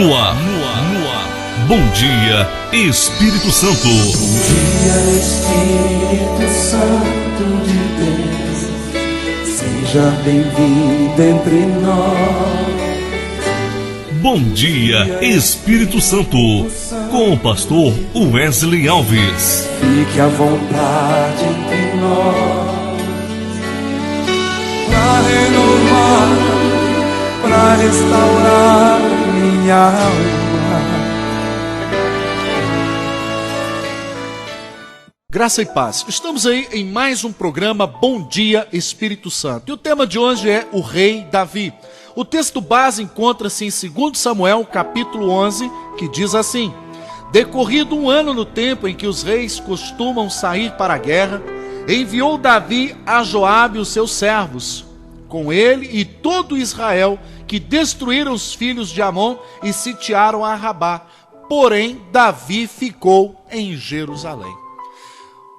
No ar. Bom dia, Espírito Santo. Bom dia, Espírito Santo de Deus, seja bem-vindo entre nós. Bom dia, Espírito Santo, com o pastor Wesley Alves. Fique à vontade entre nós, para renovar, para restaurar minha alma. Graça e paz. Estamos aí em mais um programa Bom Dia Espírito Santo. E o tema de hoje é o rei Davi. O texto base encontra-se em 2 Samuel, capítulo 11, que diz assim: Decorrido um ano no tempo em que os reis costumam sair para a guerra, enviou Davi a Joabe os seus servos, com ele e todo Israel, que destruíram os filhos de Amon e sitiaram a Rabá. Porém, Davi ficou em Jerusalém.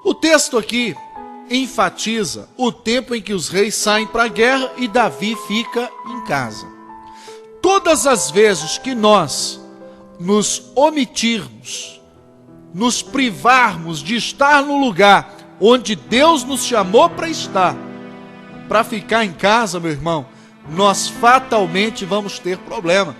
O texto aqui enfatiza o tempo em que os reis saem para a guerra e Davi fica em casa. Todas as vezes que nós nos omitirmos, nos privarmos de estar no lugar onde Deus nos chamou para estar, para ficar em casa, meu irmão, nós fatalmente vamos ter problema.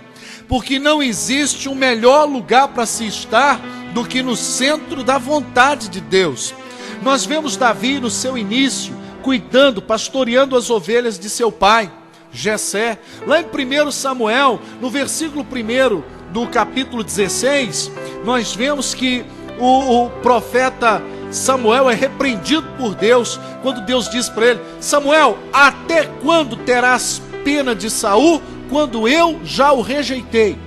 Porque não existe um melhor lugar para se estar do que no centro da vontade de Deus. Nós vemos Davi no seu início, cuidando, pastoreando as ovelhas de seu pai, Jessé. Lá em 1 Samuel, no versículo 1 do capítulo 16, nós vemos que o profeta Samuel é repreendido por Deus, quando Deus diz para ele: Samuel, até quando terás pena de Saul, quando eu já o rejeitei?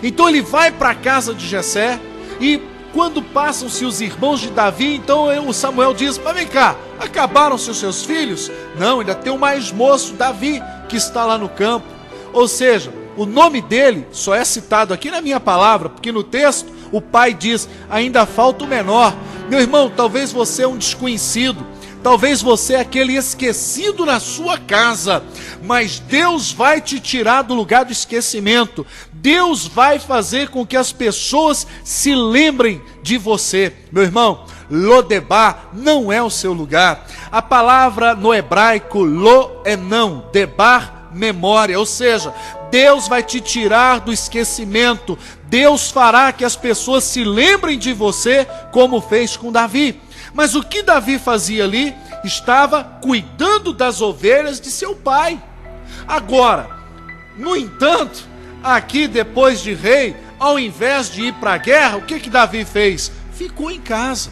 Então ele vai para a casa de Jessé, e quando passam-se os irmãos de Davi, então o Samuel diz: mas vem cá, acabaram-se os seus filhos? Não, ainda tem o mais moço, Davi, que está lá no campo. Ou seja, o nome dele só é citado aqui na minha palavra, porque no texto o pai diz: ainda falta o menor. Meu irmão, talvez você é um desconhecido, talvez você é aquele esquecido na sua casa, mas Deus vai te tirar do lugar do esquecimento. Deus vai fazer com que as pessoas se lembrem de você. Meu irmão, Lodebar não é o seu lugar. A palavra no hebraico lo é não, debar memória, ou seja, Deus vai te tirar do esquecimento. Deus fará que as pessoas se lembrem de você, como fez com Davi. Mas o que Davi fazia ali? Estava cuidando das ovelhas de seu pai. Agora, no entanto, aqui depois de rei, ao invés de ir para a guerra, o que Davi fez? Ficou em casa.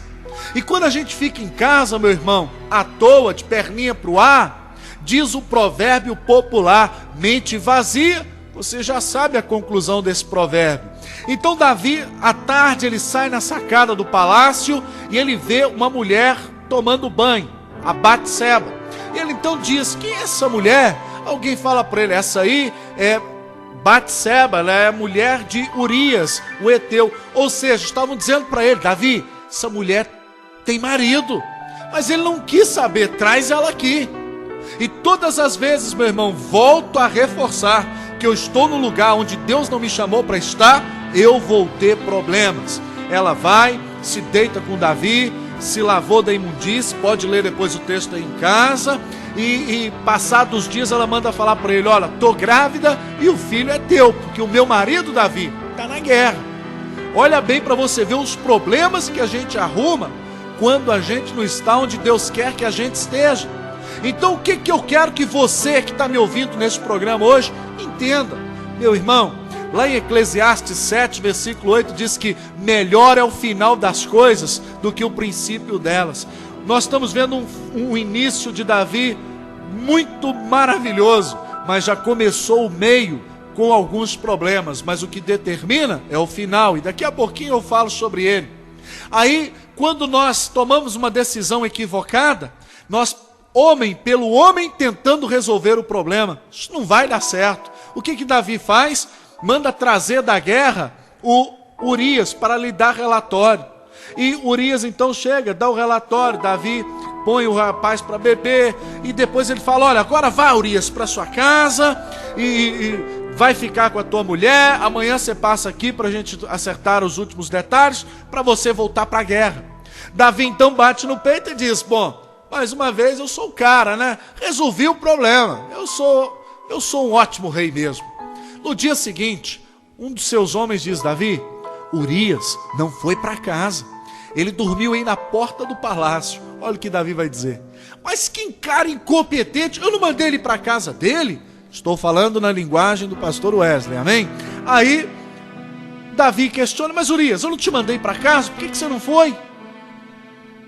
E quando a gente fica em casa, meu irmão, à toa, de perninha para o ar, diz o provérbio popular: mente vazia. Você já sabe a conclusão desse provérbio. Então Davi, à tarde, ele sai na sacada do palácio e ele vê uma mulher tomando banho, a Batseba. Ele então diz: quem é essa mulher? Alguém fala para ele: essa aí é Batseba, ela é a mulher de Urias, o heteu. Ou seja, estavam dizendo para ele: Davi, essa mulher tem marido. Mas ele não quis saber, traz ela aqui. E todas as vezes, meu irmão, volto a reforçar que eu estou no lugar onde Deus não me chamou para estar, eu vou ter problemas. Ela vai, se deita com Davi, se lavou da imundície, pode ler depois o texto aí em casa, e passados dias ela manda falar para ele: olha, estou grávida e o filho é teu, porque o meu marido Davi está na guerra. Olha bem para você ver os problemas que a gente arruma quando a gente não está onde Deus quer que a gente esteja. Então o que eu quero que você que está me ouvindo nesse programa hoje entenda, meu irmão? Lá em Eclesiastes 7, versículo 8, diz que melhor é o final das coisas do que o princípio delas. Nós estamos vendo um início de Davi muito maravilhoso, mas já começou o meio com alguns problemas, mas o que determina é o final, e daqui a pouquinho eu falo sobre ele. Aí, quando nós tomamos uma decisão equivocada, nós, pelo homem tentando resolver o problema, isso não vai dar certo. O que Davi faz? Manda trazer da guerra o Urias para lhe dar relatório. E Urias então chega, dá o relatório. Davi põe o rapaz para beber, e depois ele fala: olha, agora vá, Urias, para sua casa, e vai ficar com a tua mulher, amanhã você passa aqui para a gente acertar os últimos detalhes, para você voltar para a guerra. Davi então bate no peito e diz: bom, mais uma vez eu sou o cara, né? Resolvi o problema, eu sou um ótimo rei mesmo. No dia seguinte, um dos seus homens diz: Davi, Urias não foi para casa, ele dormiu aí na porta do palácio. Olha o que Davi vai dizer: mas que cara incompetente, eu não mandei ele para casa dele. Estou falando na linguagem do pastor Wesley, amém? Aí Davi questiona: mas Urias, eu não te mandei para casa, por que você não foi?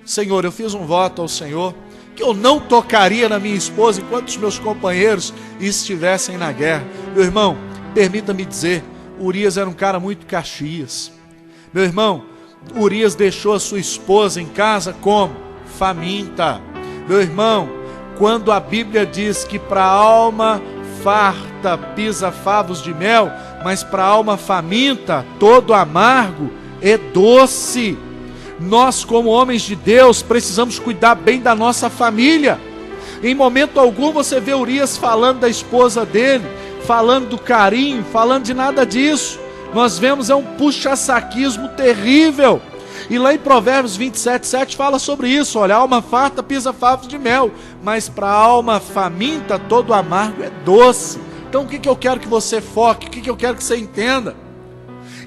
Senhor, eu fiz um voto ao Senhor que eu não tocaria na minha esposa enquanto os meus companheiros estivessem na guerra. Meu irmão, permita-me dizer, Urias era um cara muito caxias. Meu irmão, Urias deixou a sua esposa em casa como? Faminta. Meu irmão, quando a Bíblia diz que para a alma farta pisa favos de mel, mas para a alma faminta todo amargo é doce. Nós, como homens de Deus, precisamos cuidar bem da nossa família. Em momento algum você vê Urias falando da esposa dele, falando do carinho, falando de nada disso. Nós vemos um puxa-saquismo terrível. E lá em Provérbios 27:7 fala sobre isso. Olha, a alma farta pisa favos de mel, mas para a alma faminta todo amargo é doce. Então o que eu quero que você foque? O que eu quero que você entenda?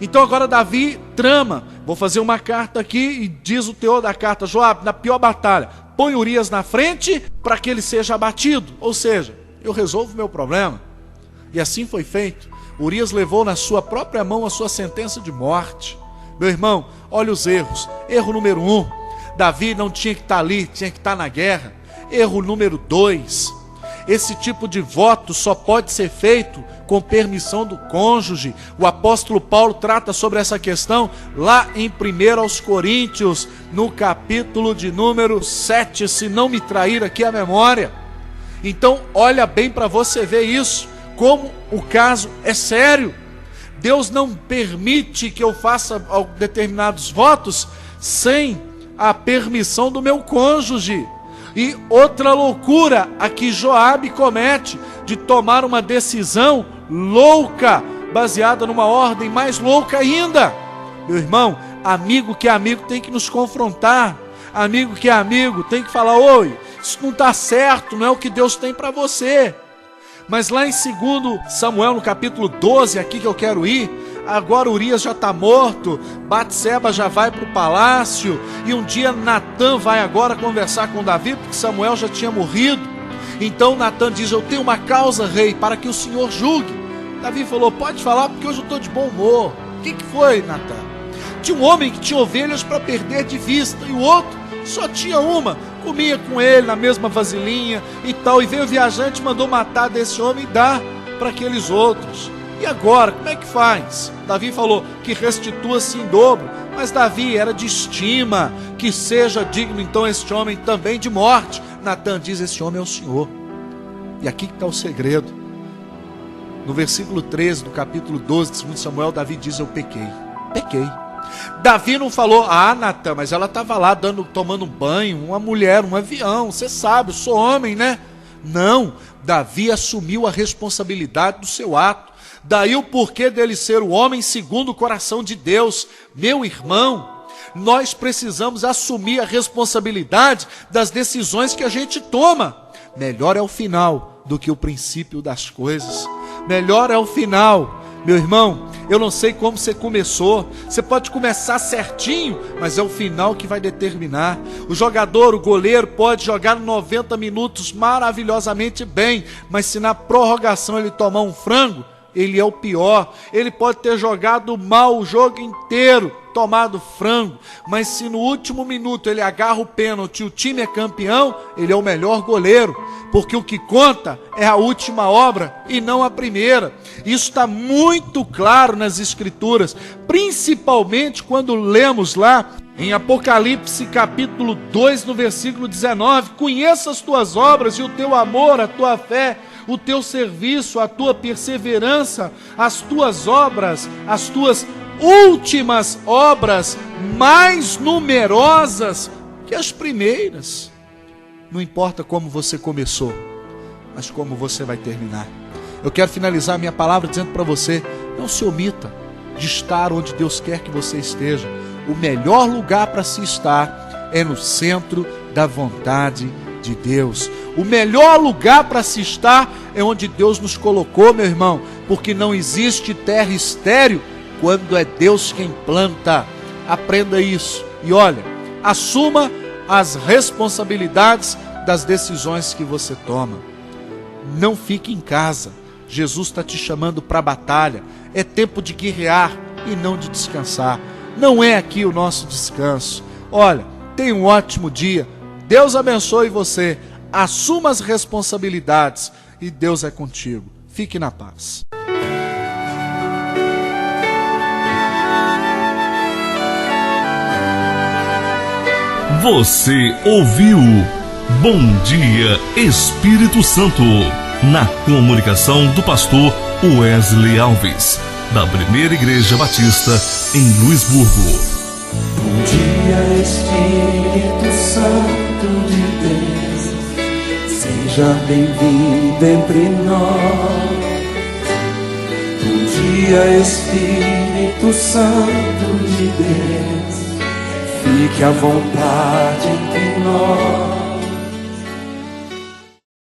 Então agora Davi trama: vou fazer uma carta aqui, e diz o teor da carta: Joabe, na pior batalha, põe Urias na frente para que ele seja abatido. Ou seja, eu resolvo o meu problema. E assim foi feito. Urias levou na sua própria mão a sua sentença de morte. Meu irmão, olha os erros. Erro número 1, Davi não tinha que estar ali, tinha que estar na guerra. Erro número 2, esse tipo de voto só pode ser feito com permissão do cônjuge. O apóstolo Paulo trata sobre essa questão lá em 1 Coríntios, no capítulo de número 7, se não me trair aqui a memória. Então olha bem para você ver isso, como o caso é sério. Deus não permite que eu faça determinados votos sem a permissão do meu cônjuge. E outra loucura a que Joabe comete, de tomar uma decisão louca, baseada numa ordem mais louca ainda. Meu irmão, amigo que é amigo tem que nos confrontar. Amigo que é amigo tem que falar: oi, isso não está certo, não é o que Deus tem para você. Mas lá em 2 Samuel, no capítulo 12, aqui que eu quero ir, agora Urias já está morto, Batseba já vai para o palácio, e um dia Natã vai agora conversar com Davi, porque Samuel já tinha morrido. Então Natã diz: eu tenho uma causa, rei, para que o senhor julgue. Davi falou: pode falar, porque hoje eu estou de bom humor. O que foi, Natã? Tinha um homem que tinha ovelhas para perder de vista, e o outro só tinha uma, comia com ele na mesma vasilhinha e tal, e veio o viajante, mandou matar desse homem e dar para aqueles outros. E agora, como é que faz? Davi falou que restitua-se em dobro, mas Davi era de estima, que seja digno então este homem também de morte. Natã diz: esse homem é o Senhor. E aqui que está o segredo. No versículo 13 do capítulo 12 de 2 Samuel, Davi diz: eu pequei. Davi não falou: ah, Natã, mas ela estava lá tomando um banho, uma mulher, um avião, você sabe, eu sou homem, né? Não, Davi assumiu a responsabilidade do seu ato. Daí o porquê dele ser o homem segundo o coração de Deus. Meu irmão, nós precisamos assumir a responsabilidade das decisões que a gente toma. Melhor é o final do que o princípio das coisas. Melhor é o final. Meu irmão, eu não sei como você começou. Você pode começar certinho, mas é o final que vai determinar. O jogador, o goleiro, pode jogar 90 minutos maravilhosamente bem, mas se na prorrogação ele tomar um frango, ele é o pior. Ele pode ter jogado mal o jogo inteiro, tomado frango, mas se no último minuto ele agarra o pênalti e o time é campeão, ele é o melhor goleiro, porque o que conta é a última obra e não a primeira. Isso está muito claro nas Escrituras, principalmente quando lemos lá em Apocalipse capítulo 2, no versículo 19: conheça as tuas obras e o teu amor, a tua fé, o teu serviço, a tua perseverança, as tuas obras, as tuas últimas obras mais numerosas que as primeiras. Não importa como você começou, mas como você vai terminar. Eu quero finalizar a minha palavra dizendo para você: não se omita de estar onde Deus quer que você esteja. O melhor lugar para se estar é no centro da vontade de Deus. O melhor lugar para se estar é onde Deus nos colocou, meu irmão, porque não existe terra estéril quando é Deus quem planta. Aprenda isso e olha, assuma as responsabilidades das decisões que você toma. Não fique em casa. Jesus está te chamando para a batalha. É tempo de guerrear e não de descansar. Não é aqui o nosso descanso. Olha, tenha um ótimo dia. Deus abençoe você. Assuma as responsabilidades e Deus é contigo. Fique na paz. Você ouviu Bom Dia Espírito Santo, na comunicação do pastor Wesley Alves, da Primeira Igreja Batista em Luisburgo. Bom dia, Espírito Santo de Deus, seja bem-vindo entre nós. Bom dia, Espírito Santo de Deus, fique à vontade entre nós.